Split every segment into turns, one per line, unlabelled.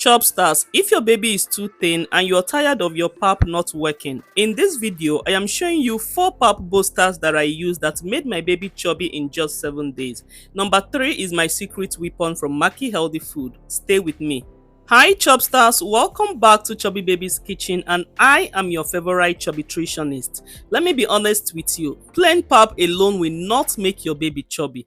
Chubsters, if your baby is too thin and you're tired of your pap not working, in this video I am showing you 4 pap boosters that I used that made my baby chubby in just 7 days. Number 3 is my secret weapon from Makkie Healthy Food. Stay with me. Hi Chubsters, welcome back to Chubby Baby's Kitchen, and I am your favorite chubby nutritionist. Let me be honest with you, plain pap alone will not make your baby chubby.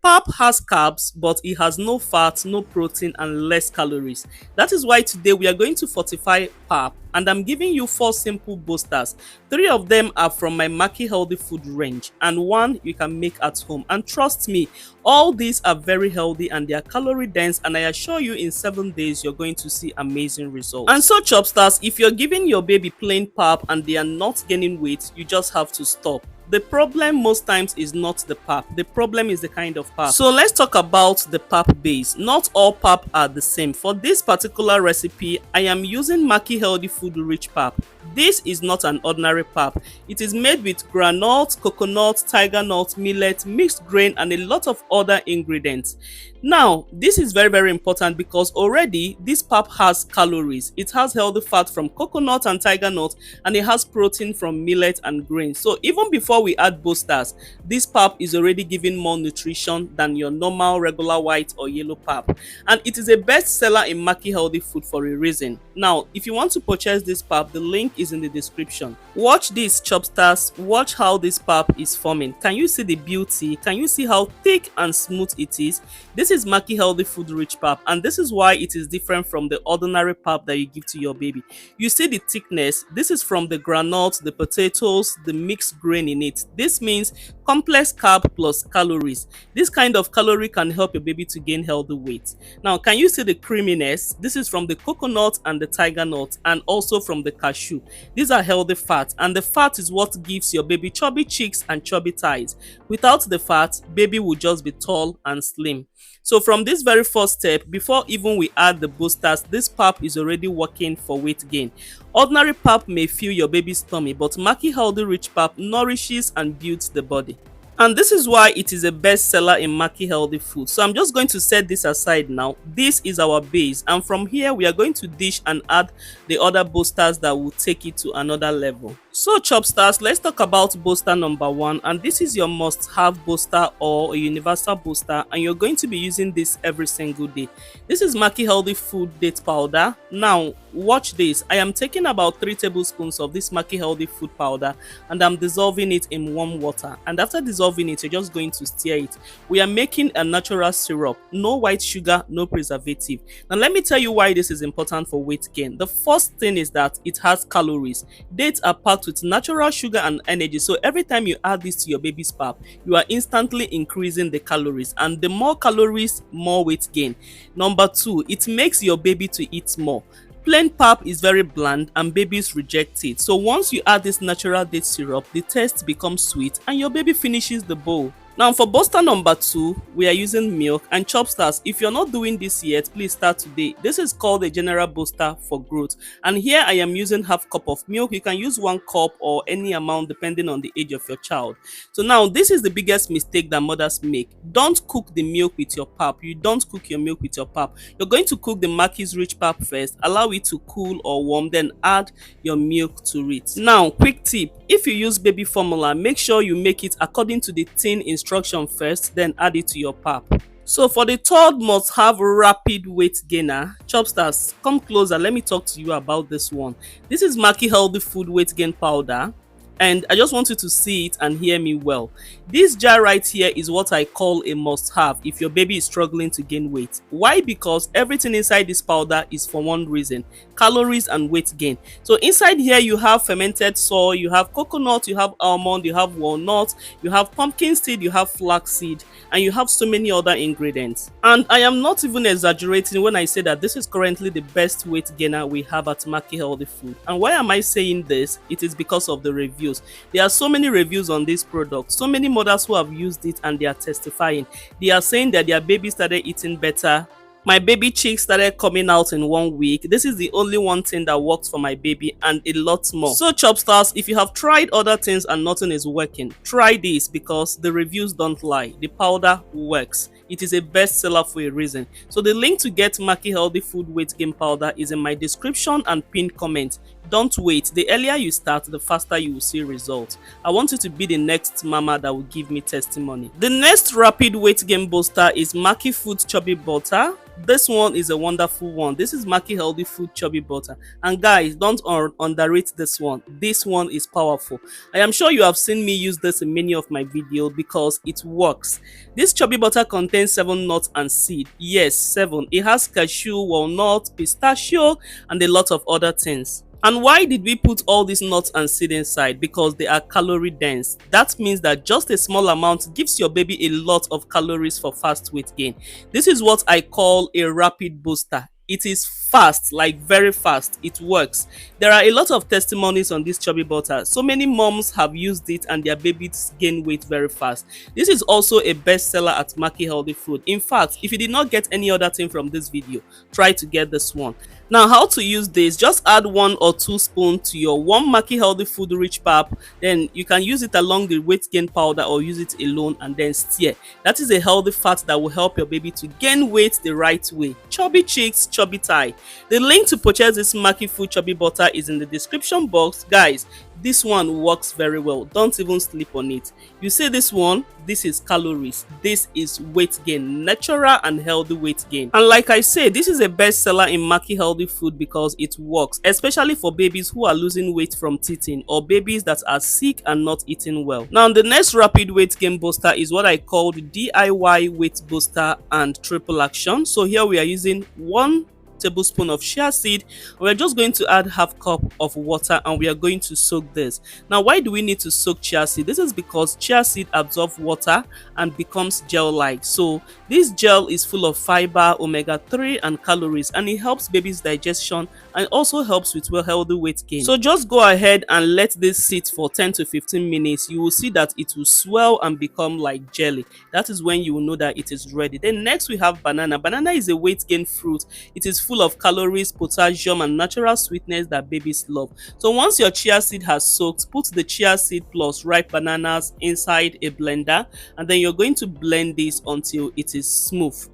Pap has carbs, but it has no fat, no protein, and less calories. That is why today we are going to fortify pap, and I'm giving you 4 simple boosters. 3 of them are from my Makkie Healthy Food range, and 1 you can make at home. And trust me, all these are very healthy and they are calorie dense, and I assure you in 7 days you're going to see amazing results. And so Chubsters, if you're giving your baby plain pap and they are not gaining weight, you just have to stop. The problem most times is not the pap. The problem is the kind of pap. So let's talk about the pap base. Not all pap are the same. For this particular recipe, I am using Makkie Healthy Food rich pap. This is not an ordinary pap. It is made with groundnut, coconut, tiger nut, millet, mixed grain, and a lot of other ingredients. Now, this is very important because already this pap has calories. It has healthy fat from coconut and tiger nut, and it has protein from millet and grain. So even before we add boosters, this pap is already giving more nutrition than your normal regular white or yellow pap. And it is a best seller in Makkie Healthy Food for a reason. Now, if you want to purchase this pap, the link is in the description. Watch this, Chubsters. Watch how this pap is forming. Can you see the beauty? Can you see how thick and smooth it is? This is Makkie Healthy Food rich pap, and this is why it is different from the ordinary pap that you give to your baby. You see the thickness. This is from the groundnut, the potatoes, the mixed grain in it. This means complex carb plus calories. This kind of calorie can help your baby to gain healthy weight. Now, can you see the creaminess? This is from the coconut and the tiger nut, and also from the cashew. These are healthy fats, and the fat is what gives your baby chubby cheeks and chubby thighs. Without the fat, baby will just be tall and slim. So from this very first step, before even we add the boosters, this pap is already working for weight gain. Ordinary pap may fill your baby's tummy, but Makkie Healthy rich pap nourishes and builds the body. And this is why it is a best seller in Makkie Healthy Food. So I'm just going to set this aside now. This is our base, and from here we are going to dish and add the other boosters that will take it to another level. So Chubsters, let's talk about booster number 1, and this is your must-have booster or a universal booster, and you're going to be using this every single day. This is Makkie Healthy Food date powder. Now watch this. I am taking about 3 tablespoons of this Makkie Healthy Food powder, and I'm dissolving it in warm water, and after dissolving it, you're just going to stir it. We are making a natural syrup, no white sugar, no preservative. Now let me tell you why this is important for weight gain. The first thing is that it has calories. Dates are packed with natural sugar and energy, so every time you add this to your baby's pap, you are instantly increasing the calories, and the more calories, more weight gain. Number 2, it makes your baby to eat more. Plain pap is very bland and babies reject it. So once you add this natural date syrup, the taste becomes sweet and your baby finishes the bowl. Now for booster number 2, we are using milk. And Chubsters, if you're not doing this yet, please start today. This is called a general booster for growth, and here I am using half cup of milk. You can use 1 cup or any amount depending on the age of your child. So now this is the biggest mistake that mothers make. Don't cook the milk with your pap. You don't cook your milk with your pap. You're going to cook the Makkie's rich pap first, allow it to cool or warm, then add your milk to it. Now quick tip, if you use baby formula, make sure you make it according to the tin instruction first, then add it to your pap. So for the third must have rapid weight gainer, Chubsters, come closer, let me talk to you about this one. This is Makkie Healthy Food weight gain powder, and I just want you to see it and hear me well. This jar right here is what I call a must-have if your baby is struggling to gain weight. Why? Because everything inside this powder is for one reason: calories and weight gain. So inside here you have fermented soy, you have coconut, you have almond, you have walnut, you have pumpkin seed, you have flax seed, and you have so many other ingredients. And I am not even exaggerating when I say that this is currently the best weight gainer we have at Makkie Healthy Food. And why am I saying this? It is because of the reviews. There are so many reviews on this product, so many mothers who have used it and they are testifying. They are saying that their baby started eating better My baby cheeks started coming out in 1 week. This is the only one thing that works for my baby and a lot more. So Chopstars, if you have tried other things and nothing is working, try this because the reviews don't lie. The powder works. It is a bestseller for a reason. So the link to get Makkie healthy food weight gain powder is in my description and pinned comment. Don't wait. The earlier you start, the faster you will see results. I want you to be the next mama that will give me testimony. The next rapid weight gain booster is Makkie Food Chubby Butter. This one is a wonderful one. This is Makkie healthy food chubby butter, and guys, don't underrate this one. This one is powerful. I am sure you have seen me use this in many of my videos because it works. This chubby butter contains 7 nuts and seed. Yes, 7. It has cashew, walnut, pistachio, and a lot of other things. And why did we put all these nuts and seed inside? Because they are calorie dense. That means that just a small amount gives your baby a lot of calories for fast weight gain. This is what I call a rapid booster. It is fast, like very fast. It works. There are a lot of testimonies on this chubby butter. So many moms have used it and their babies gain weight very fast. This is also a bestseller at Makkie Healthy Food. In fact, if you did not get any other thing from this video, try to get this one. Now, how to use this? Just add 1 or 2 spoons to your warm Makkie Healthy Food rich pap. Then you can use it along the weight gain powder or use it alone and then stir. That is a healthy fat that will help your baby to gain weight the right way. Chubby cheeks, chubby thigh. The link to purchase this Makkie Food chubby butter is in the description box. Guys, this one works very well. Don't even sleep on it. You see this one? This is calories. This is weight gain, natural and healthy weight gain. And like I said, this is a bestseller in Makkie Healthy Food because it works, especially for babies who are losing weight from teething or babies that are sick and not eating well. Now, the next rapid weight gain booster is what I call the DIY weight booster and triple action. So here we are using 1 tablespoon of chia seed. We're just going to add half cup of water and we are going to soak this. Now, why do we need to soak chia seed? This is because chia seed absorbs water and becomes gel-like. So this gel is full of fiber, omega-3 and calories, and it helps baby's digestion and also helps with healthy weight gain. So just go ahead and let this sit for 10 to 15 minutes. You will see that it will swell and become like jelly. That is when you will know that it is ready. Then next we have banana. Banana is a weight gain fruit. It is full of calories, potassium and natural sweetness that babies love. So once your chia seed has soaked, put the chia seed plus ripe bananas inside a blender and then you're going to blend this until it is smooth.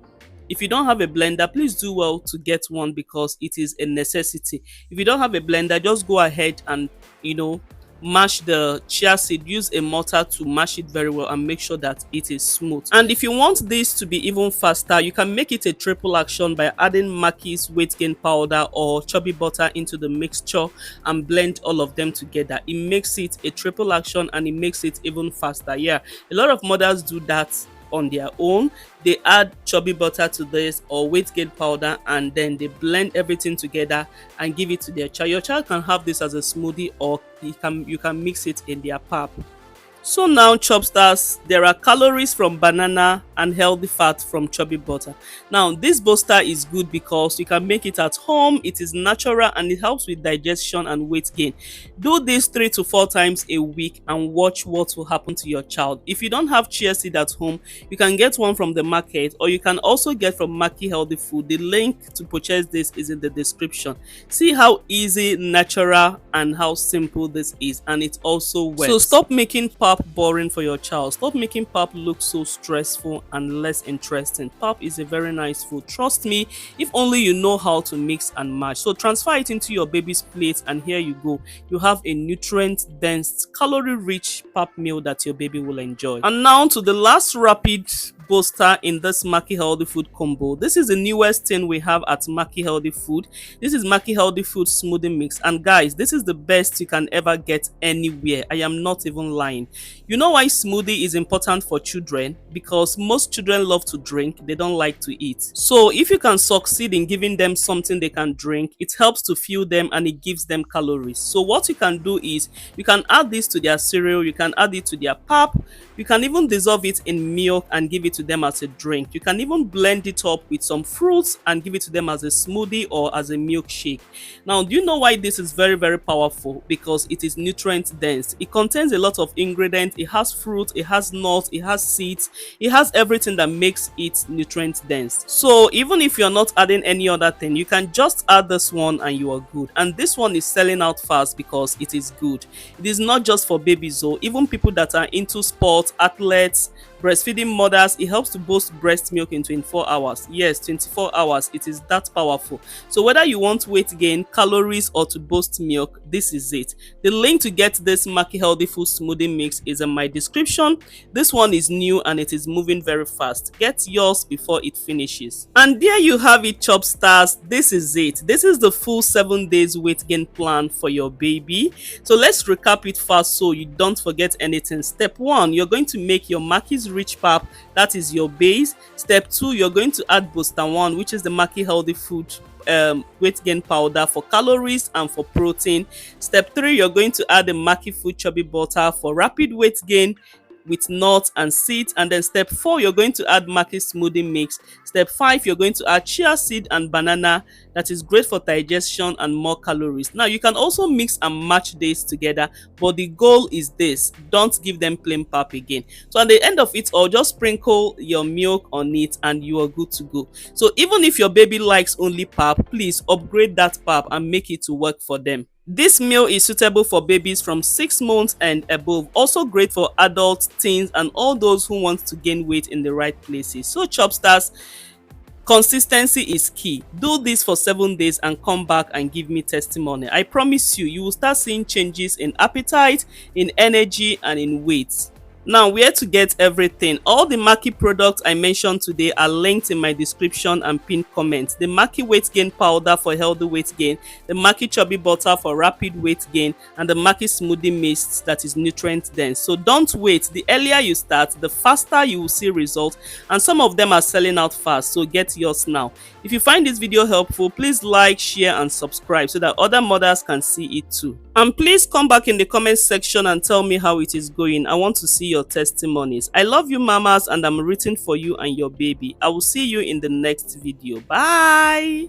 If you don't have a blender, please do well to get one because it is a necessity. If you don't have a blender, just go ahead and mash the chia seed. Use a mortar to mash it very well and make sure that it is smooth. And if you want this to be even faster, you can make it a triple action by adding Makkie's weight gain powder or chubby butter into the mixture and blend all of them together. It makes it a triple action and it makes it even faster. Yeah, a lot of mothers do that on their own. They add chubby butter to this or weight gain powder and then they blend everything together and give it to their child. Your child can have this as a smoothie or you can mix it in their pap. So now, Chopstars, there are calories from banana and healthy fat from chubby butter. Now, this booster is good because you can make it at home. It is natural and it helps with digestion and weight gain. Do this 3 to 4 times a week and watch what will happen to your child. If you don't have chia seed at home, you can get one from the market or you can also get from Makkie Healthy Food. The link to purchase this is in the description. See how easy, natural and how simple this is, and it also works. So stop making pap boring for your child. Stop making pap look so stressful and less interesting. Pap is a very nice food. Trust me, if only you know how to mix and match. So transfer it into your baby's plate and here you go. You have a nutrient dense, calorie rich pap meal that your baby will enjoy. And now to the last rapid booster in this Makkie Healthy Food combo. This is the newest thing we have at Makkie Healthy Food. This is Makkie Healthy Food smoothie mix, and guys, this is the best you can ever get anywhere. I am not even lying. You know why smoothie is important for children? Because most children love to drink, they don't like to eat. So if you can succeed in giving them something they can drink, it helps to fuel them and it gives them calories. So what you can do is you can add this to their cereal, you can add it to their pap, you can even dissolve it in milk and give it to them as a drink. You can even blend it up with some fruits and give it to them as a smoothie or as a milkshake. Now, do you know why this is very, very powerful? Because it is nutrient dense. It contains a lot of ingredients. It has fruit, it has nuts, it has seeds, it has everything that makes it nutrient dense. So even if you're not adding any other thing, you can just add this one and you are good. And this one is selling out fast because it is good. It is not just for babies though, even people that are into sports, athletes, breastfeeding mothers. It helps to boost breast milk in 24 hours. Yes, 24 hours. It is that powerful. So whether you want weight gain, calories, or to boost milk, this is it. The link to get this Makkie healthy food smoothie mix is in my description. This one is new and it is moving very fast. Get yours before it finishes. And there you have it, Chop Stars. This is it. This is the full 7 days weight gain plan for your baby. So let's recap it fast so you don't forget anything. Step 1, you're going to make your Makkie's Rich Pap, that is your base. Step 2, you're going to add Booster 1, which is the Makkie healthy food weight gain powder for calories and for protein. Step 3, you're going to add the Makkie food chubby butter for rapid weight gain with nuts and seeds. And then step 4, you're going to add Makkie smoothie mix. Step 5, you're going to add chia seed and banana, that is great for digestion and more calories. Now you can also mix and match days together, but the goal is this: don't give them plain pap again. So at the end of it all, just sprinkle your milk on it and you are good to go. So even if your baby likes only pap, please upgrade that pap and make it to work for them. This meal is suitable for babies from 6 months and above. Also great for adults, teens, and all those who want to gain weight in the right places. So Chopstars, consistency is key. Do this for 7 days and come back and give me testimony. I promise you, you will start seeing changes in appetite, in energy, and in weight. Now, where to get everything? All the Makkie products I mentioned today are linked in my description and pinned comments. The Makkie weight gain powder for healthy weight gain, the Makkie chubby butter for rapid weight gain, and the Makkie smoothie mist that is nutrient dense. So don't wait. The earlier you start, the faster you will see results, and some of them are selling out fast, so get yours now. If you find this video helpful, please like, share, and subscribe so that other mothers can see it too. And please come back in the comment section and tell me how it is going. I want to see your testimonies. I love you, mamas, and I'm rooting for you and your baby. I will see you in the next video. Bye.